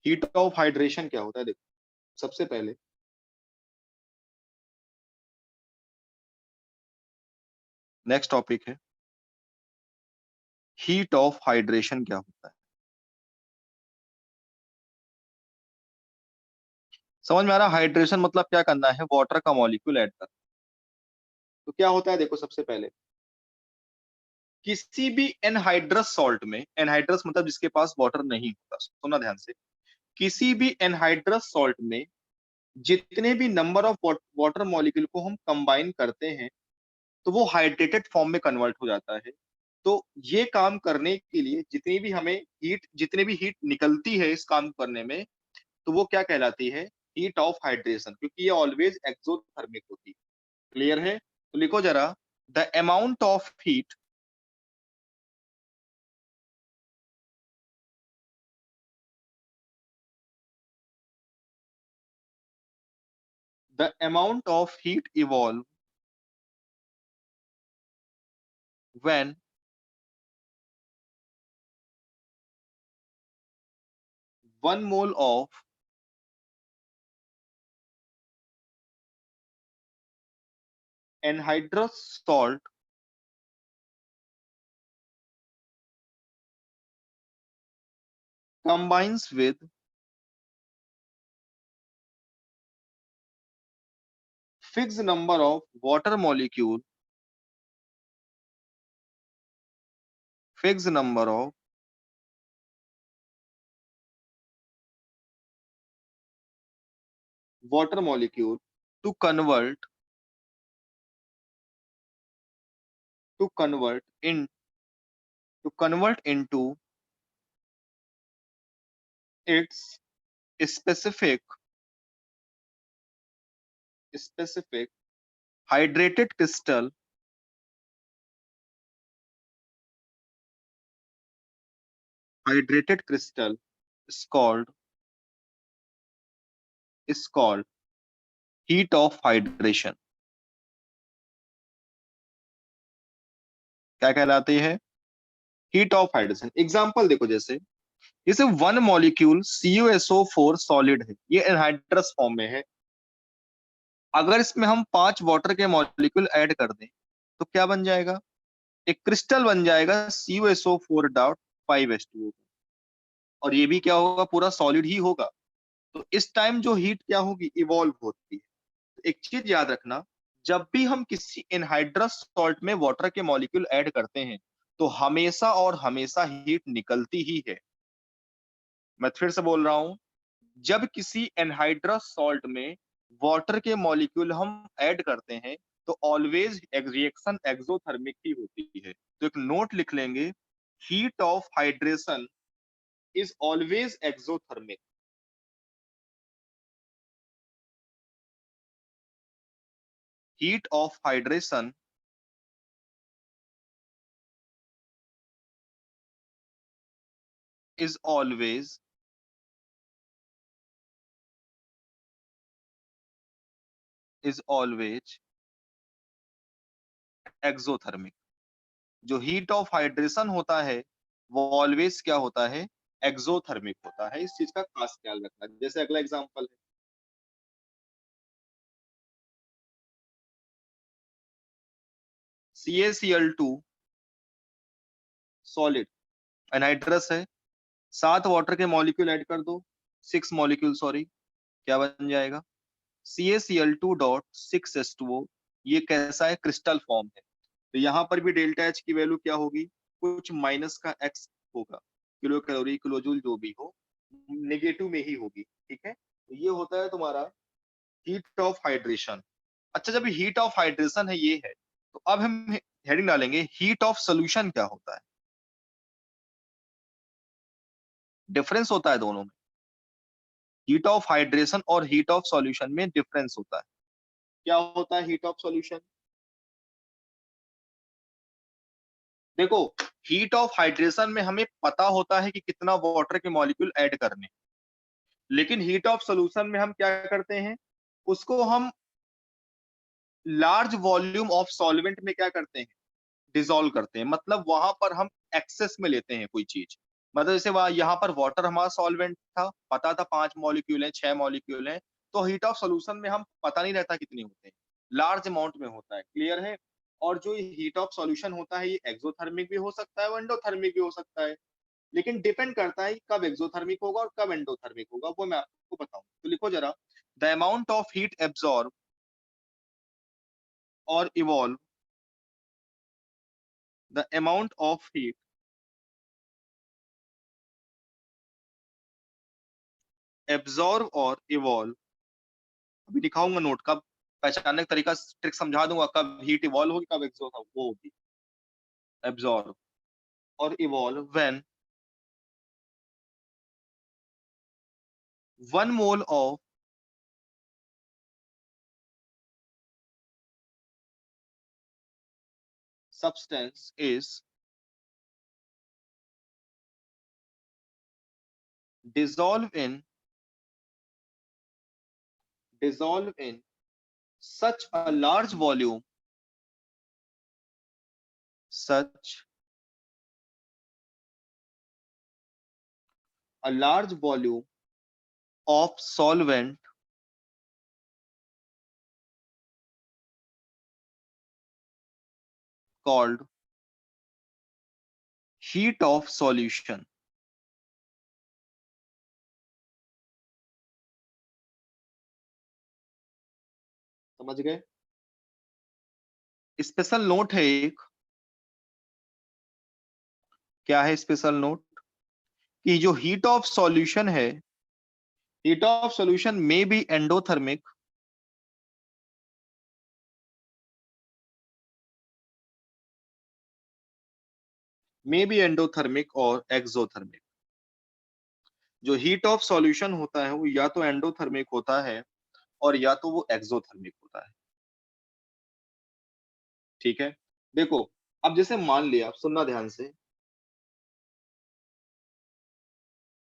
Heat of hydration क्या होता है? देखो, सबसे पहले नेक्स्ट टॉपिक है, हीट ऑफ हाइड्रेशन क्या होता है? समझ में आ रहा? हाइड्रेशन मतलब क्या करना है? वाटर का मॉलिक्यूल ऐड करना। तो क्या होता है देखो, सबसे पहले किसी भी एनहाइड्रस सॉल्ट में, एनहाइड्रस मतलब जिसके पास वाटर नहीं होता, सुनना ध्यान से, किसी भी एनहाइड्रस सॉल्ट में जितने भी नंबर ऑफ वाटर मॉलिक्यूल को हम कंबाइन करते हैं तो वो हाइड्रेटेड फॉर्म में कन्वर्ट हो जाता है। तो ये काम करने के लिए जितनी भी हीट निकलती है इस काम करने में, तो वो क्या कहलाती है? हीट ऑफ हाइड्रेशन, क्योंकि ये ऑलवेज एक्सोथर्मिक होती है। क्लियर है? तो लिखो जरा, the amount of heat the amount of heat evolve when 1 mole of anhydrous salt combines with fixed number of fixed number of water molecule to convert in to convert into its specific specific hydrated crystal hydrated crystal is called heat of hydration। क्या कहलाती है? Heat of hydration. Example देखो, जैसे 1 molecule CuSO4 solid है, ये anhydrous form में है। अगर इसमें हम 5 वाटर के मॉलिक्यूल ऐड कर दें तो क्या बन जाएगा? एक क्रिस्टल बन जाएगा CuSO4.5H2O। और ये भी क्या होगा? पूरा सॉलिड ही होगा। तो इस टाइम जो हीट क्या होगी? इवॉल्व होती है। तो एक चीज याद रखना, जब भी हम किसी एनहाइड्रस सॉल्ट में वाटर के मॉलिक्यूल ऐड करते हैं तो हमेशा और हमेशा हीट निकलती ही है। मैं फिर से बोल रहा हूं, जब किसी एनहाइड्रस सॉल्ट में वाटर के मॉलिक्यूल हम ऐड करते हैं तो ऑलवेज रिएक्शन एक्सोथर्मिक ही होती है। तो एक नोट लिख लेंगे, heat of hydration is always exothermic. Heat of hydration is always exothermic. जो हीट ऑफ हाइड्रेशन होता है वो ऑलवेज क्या होता है? एक्सोथर्मिक होता है। इस चीज का खास ख्याल रखना। जैसे अगला एग्जांपल है, CaCl2 सॉलिड एनहाइड्रस है, 7 वाटर के मॉलिक्यूल ऐड कर दो, 6 मॉलिक्यूल सॉरी, क्या बन जाएगा? CaCl2.6H2O। ये कैसा है? क्रिस्टल फॉर्म है। तो यहाँ पर भी डेल्टा एच की वैल्यू क्या होगी? कुछ माइनस का एक्स होगा, किलो कैलोरी किलो जूल जो भी हो, नेगेटिव में ही होगी। ठीक है? तो ये होता है तुम्हारा हीट ऑफ हाइड्रेशन। अच्छा, जब हीट ऑफ हाइड्रेशन है ये है, तो अब हम हेडिंग डालेंगे हीट ऑफ सोल्यूशन क्या होता है। डिफरेंस होता है दोनों में। हीट ऑफ हाइड्रेशन और हीट ऑफ सॉल्यूशन में डिफरेंस होता है। क्या होता है हीट ऑफ सॉल्यूशन? देखो, हीट ऑफ हाइड्रेशन में हमें पता होता है कि कितना वाटर के मॉलिक्यूल ऐड करने, लेकिन हीट ऑफ सॉल्यूशन में हम क्या करते हैं? उसको हम लार्ज वॉल्यूम ऑफ सॉल्वेंट में क्या करते हैं? डिसॉल्व करते हैं। मतलब वहां पर हम एक्सेस में लेते हैं कोई चीज। मतलब जैसे वहाँ यहाँ पर वाटर हमारा सॉल्वेंट था, पता था 5 मॉलिक्यूल हैं, 6 मॉलिक्यूल हैं, तो हीट ऑफ सॉल्यूशन में हम पता नहीं रहता कितने होते हैं, लार्ज अमाउंट में होता है, क्लियर है? और जो ये हीट ऑफ सॉल्यूशन होता है, ये एक्सोथर्मिक भी हो सकता है, वो एंडोथर्मिक भी हो सकता है, लेकिन डिपेंड करता है कि कब एक्सोथर्मिक होगा और कब एंडोथर्मिक होगा, वो मैं आपको बताऊँ। तो लिखो ज़रा, the amount of heat absorb और evolve, the amount of heat absorb और इवॉल्व, अभी दिखाऊंगा नोट, कब पहचानने का तरीका ट्रिक समझा दूंगा, कब हीट इवॉल्व होगी, कब एग्जॉस्ट वो होगी, एब्सॉर्ब और evolve when 1 mole of substance is dissolved in such a large volume, such a large volume of solvent called heat of solution। समझ गए? स्पेशल नोट है एक, क्या है स्पेशल नोट? कि जो हीट ऑफ सॉल्यूशन है, हीट ऑफ सॉल्यूशन में बी एंडोथर्मिक, में बी एंडोथर्मिक और एक्सोथर्मिक। जो हीट ऑफ सॉल्यूशन होता है वो या तो एंडोथर्मिक होता है और या तो वो एक्सोथर्मिक होता है, ठीक है? देखो, अब जैसे मान लिया, आप सुनना ध्यान से,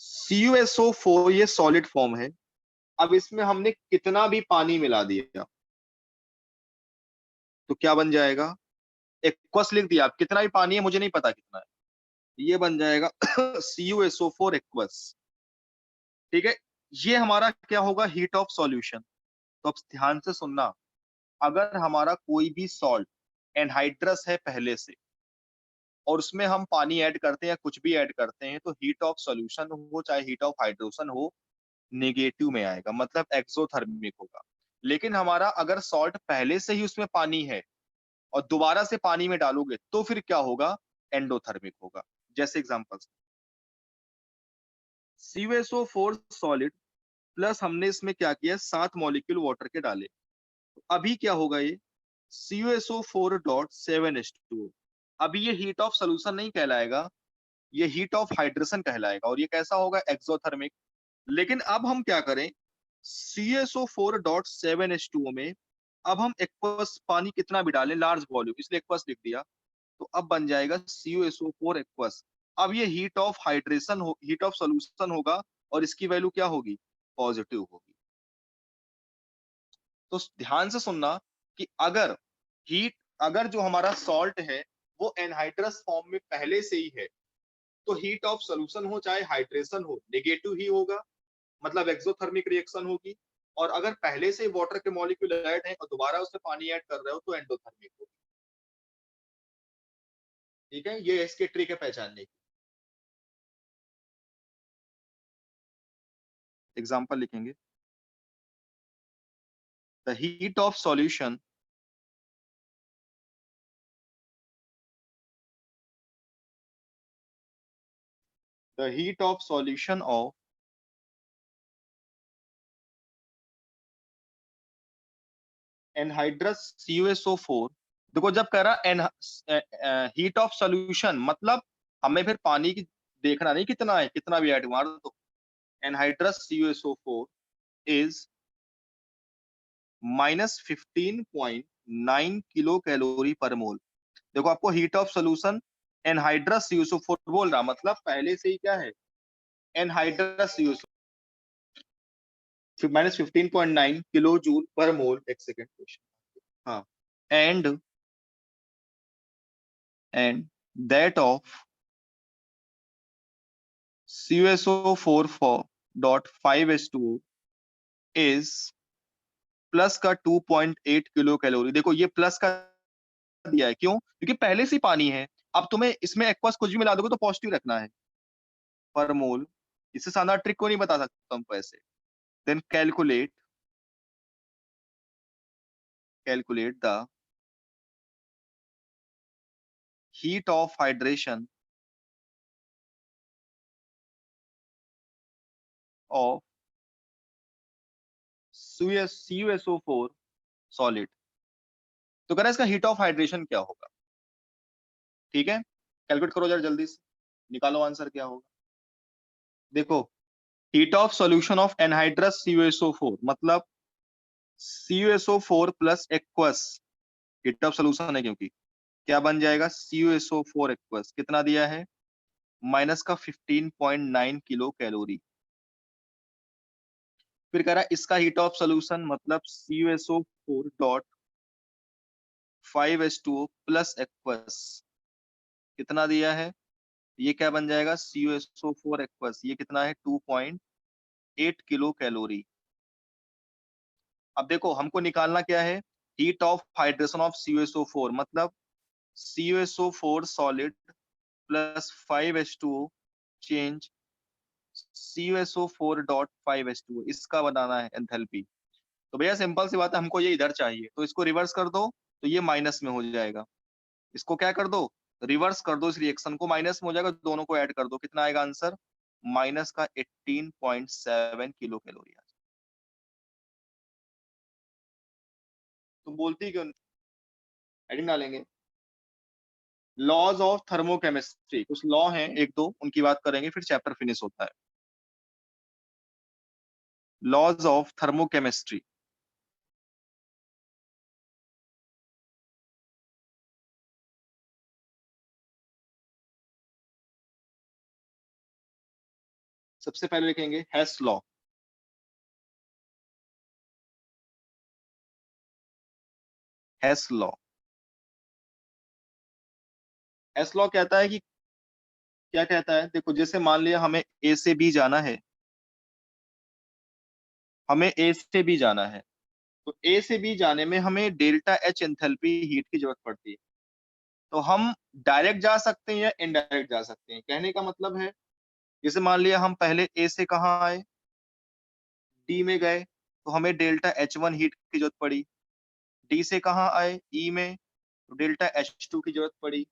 CuSO4 ये सॉलिड फॉर्म है, अब इसमें हमने कितना भी पानी मिला दिया तो क्या बन जाएगा? एक्वस लिख दिया, आप कितना भी पानी है मुझे नहीं पता कितना है, ये बन जाएगा CuSO4 एक्वस, ठीक है? ये हमारा क्या होगा? Heat of solution. तो अब ध्यान से सुनना, अगर हमारा कोई भी सॉल्ट एनहाइड्रस है पहले से और उसमें हम पानी ऐड करते हैं या कुछ भी ऐड करते हैं, तो हीट ऑफ सॉल्यूशन हो चाहे हीट ऑफ हाइड्रोजन हो, नेगेटिव में आएगा, मतलब एक्सोथर्मिक होगा। लेकिन हमारा अगर सॉल्ट पहले से ही उसमें पानी है और दोबारा से पानी में डालोगे तो फिर क्या होगा? एंडोथर्मिक होगा। जैसे एग्जांपल्स, CuSO4 सॉलिड प्लस हमने इसमें क्या किया, 7 मॉलिक्यूल वाटर के डाले, तो अभी क्या होगा ये? CuSO4.7H2O। अभी ये हीट ऑफ सोल्यूशन नहीं कहलाएगा, ये हीट ऑफ हाइड्रेशन कहलाएगा, और ये कैसा होगा? एक्सोथर्मिक। लेकिन अब हम क्या करें, CuSO4.7H2O में अब हम एक्वस पानी कितना भी डालें, लार्ज वॉल्यूम, इसलिए एक्वस लिख दिया, तो अब बन जाएगा CuSO4 एक्वस। अब ये हीट ऑफ हाइड्रेशन हो, हीट ऑफ सोल्यूशन होगा, और इसकी वैल्यू क्या होगी? पॉजिटिव होगी। तो ध्यान से सुनना कि हीट अगर जो हमारा सॉल्ट है वो एनहाइड्रस फॉर्म में पहले से ही है, तो हीट ऑफ सोल्यूशन हो चाहे हाइड्रेशन हो, नेगेटिव ही होगा, मतलब एक्सोथर्मिक रिएक्शन होगी। और अगर पहले से वाटर के मॉलिक्यूल ऐड है और दोबारा उसमें पानी ऐड कर रहे हो तो एंडोथर्मिक होगी, ठीक है? ये इसके ट्रिक है पहचानने की। एग्जांपल लिखेंगे, the heat of solution the heat of solution of anhydrous CuSO4। देखो, जब कह रहा हीट ऑफ सॉल्यूशन, मतलब हमें फिर पानी की देखना नहीं कितना है, कितना भी ऐड मार दो। Anhydrous CuSO4 is -15.9 kilo calorie पर मोल। देखो, आपको heat of solution anhydrous CuSO4 बोल रहा, मतलब पहले से ही क्या है? एनहाइड्रस CuSO, -15.9 किलो जूल पर मोल। एक सेकेंड क्वेश्चन, हाँ, and that of CuSO4 is plus का 2.8 किलो कैलोरी। देखो ये प्लस का दिया है, क्यों? क्योंकि पहले से ही पानी है। अब तुम्हें इसमें एक्वस कुछ भी मिला दोगे तो पॉजिटिव रखना है पर मोल। इससे शानदार ट्रिक को नहीं बता सकता तुमको ऐसे। Then calculate the heat of hydration of CuSO4 solid. तो कह रहा है इसका हीट ऑफ हाइड्रेशन क्या होगा। ठीक है, कैलकुलेट करो जरा जल्दी से, निकालो आंसर क्या होगा। देखो, heat of solution of anhydrous CuSO4 मतलब CuSO4 plus aqueous, heat of solution है क्योंकि, क्या बन जाएगा CuSO4 एक्वस, कितना दिया है माइनस का 15.9 किलो कैलोरी। फिर कह रहा है इसका हीट ऑफ सॉल्यूशन मतलब CuSO4 dot 5H2O plus aqueous, कितना दिया है, ये क्या बन जाएगा CuSO4 एक्वस, ये कितना है 2.8 किलो कैलोरी। अब देखो हमको निकालना क्या है, heat of hydration of CuSO4 मतलब CuSO4 solid plus 5H2O change CuSO4 dot 5H2O, इसका बनाना है एंथैल्पी। तो भैया सिंपल सी बात है, हमको ये इधर चाहिए तो इसको रिवर्स कर दो तो ये माइनस में हो जाएगा। इसको क्या कर दो, रिवर्स कर दो, इस रिएक्शन को माइनस में हो जाएगा, दोनों को ऐड कर दो, कितना आएगा आंसर माइनस का 18.7 किलो कैलोरी। तुम बोलती क्यों, हेडिंग डालेंगे। लॉज ऑफ थर्मोकेमिस्ट्री, कुछ लॉ हैं एक दो, उनकी बात करेंगे फिर चैप्टर फिनिश होता है। लॉज ऑफ थर्मोकेमिस्ट्री, सबसे पहले लिखेंगे हेस लॉ। हेस लॉ, हेस लॉ कहता है कि, क्या कहता है देखो, जैसे मान लिया हमें ए से बी जाना है, हमें ए से बी जाना है, तो ए से बी जाने में हमें डेल्टा एच एंथैल्पी हीट की जरूरत पड़ती है। तो हम डायरेक्ट जा सकते हैं या इनडायरेक्ट जा सकते हैं, कहने का मतलब है जैसे मान लिया हम पहले ए से कहाँ आए, डी में गए, तो हमें डेल्टा H1 हीट की जरूरत पड़ी। डी से कहाँ आए, ई में, तो डेल्टा H2 की जरूरत पड़ी।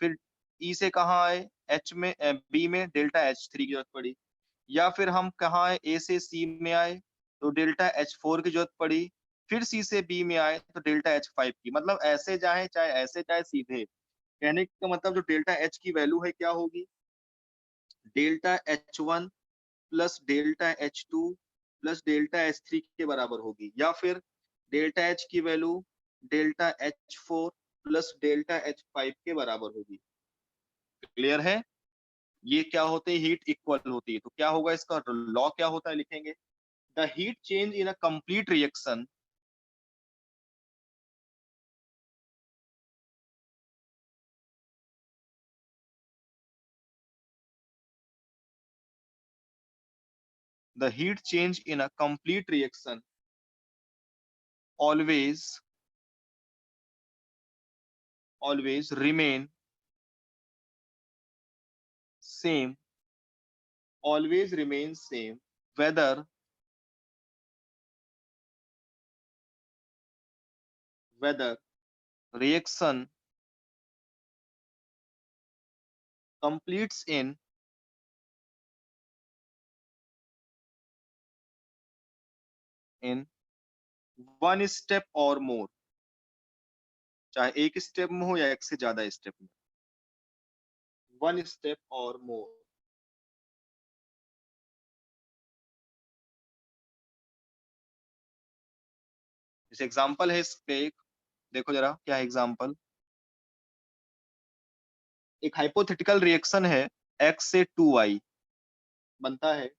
फिर ई से कहाँ आए, एच में, बी में डेल्टा H3 की जरूरत पड़ी। या फिर हम कहाँ आए, ए से सी में आए तो डेल्टा H4 की जरूरत पड़ी। फिर सी से बी में आए तो डेल्टा H5 की, मतलब ऐसे जाए चाहे ऐसे चाहे सीधे, कहने का मतलब जो डेल्टा H की वैल्यू है क्या होगी, delta H1 plus delta H2 plus delta H3 के बराबर होगी। या फिर डेल्टा H की value delta H4 plus delta H5 के बराबर होगी। क्लियर है, ये क्या होते हैं, हीट इक्वल होती है। तो क्या होगा इसका लॉ, क्या होता है लिखेंगे, the heat change in a complete reaction the heat change in a complete reaction always always remain same, always remain same whether whether reaction completes in one step or more, चाहे एक step में हो या एक से ज्यादा step में, one step और मोर। इस एग्जांपल है इस पे एक, देखो जरा क्या है एग्जांपल। एक हाइपोथेटिकल रिएक्शन है, x से 2y बनता है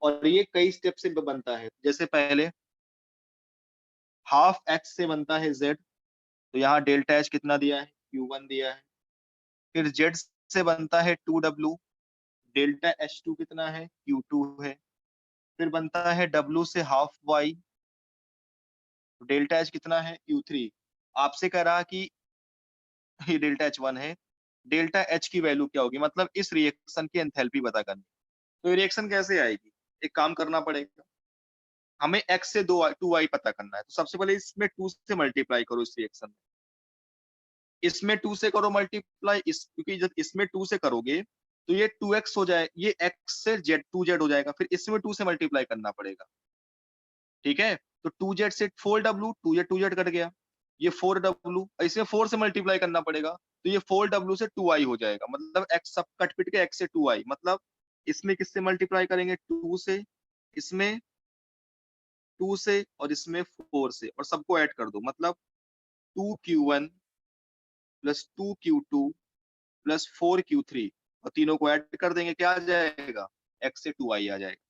और ये कई स्टेप से बनता है। जैसे पहले हाफ x से बनता है z, तो यहाँ डेल्टा h कितना दिया है Q1 दिया है। फिर z से बनता है 2w, डेल्टा H2 कितना है, Q2 है। फिर बनता है W से हाफ Y, डेल्टा H कितना है, Q3। आपसे कह रहा कि ये डेल्टा H1 है, डेल्टा H की वैल्यू क्या होगी, मतलब इस रिएक्शन की एंथैल्पी पता करनी। तो ये रिएक्शन कैसे आएगी, एक काम करना पड़ेगा, हमें x से 2y पता करना है। तो सबसे पहले इसमें 2 से मल्टीप्लाई करो इस रिएक्शन में, इसमें 2 से करो मल्टीप्लाई, क्योंकि जब इसमें 2 से करोगे तो ये 2x हो जाए, ये x से z 2z हो जाएगा, फिर इसमें 2 से मल्टीप्लाई करना पड़ेगा। ठीक है, तो 2z से 4w, 2z कट गया, ये 4w, इसे 4 से मल्टीप्लाई करना पड़ेगा, तो ये 4w से 2i हो जाएगा, मतलब x सब कट पिट के x से 2i, मतलब इसमें किससे मल्टीप्लाई करेंगे, 2 से, इसमें 2 से, और इसमें 4 से, और सबको ऐड कर दो, मतलब 2q1 plus 2q2 plus 4q3, और तीनों को ऐड कर देंगे, क्या आ जाएगा, x से 2i आ जाएगा।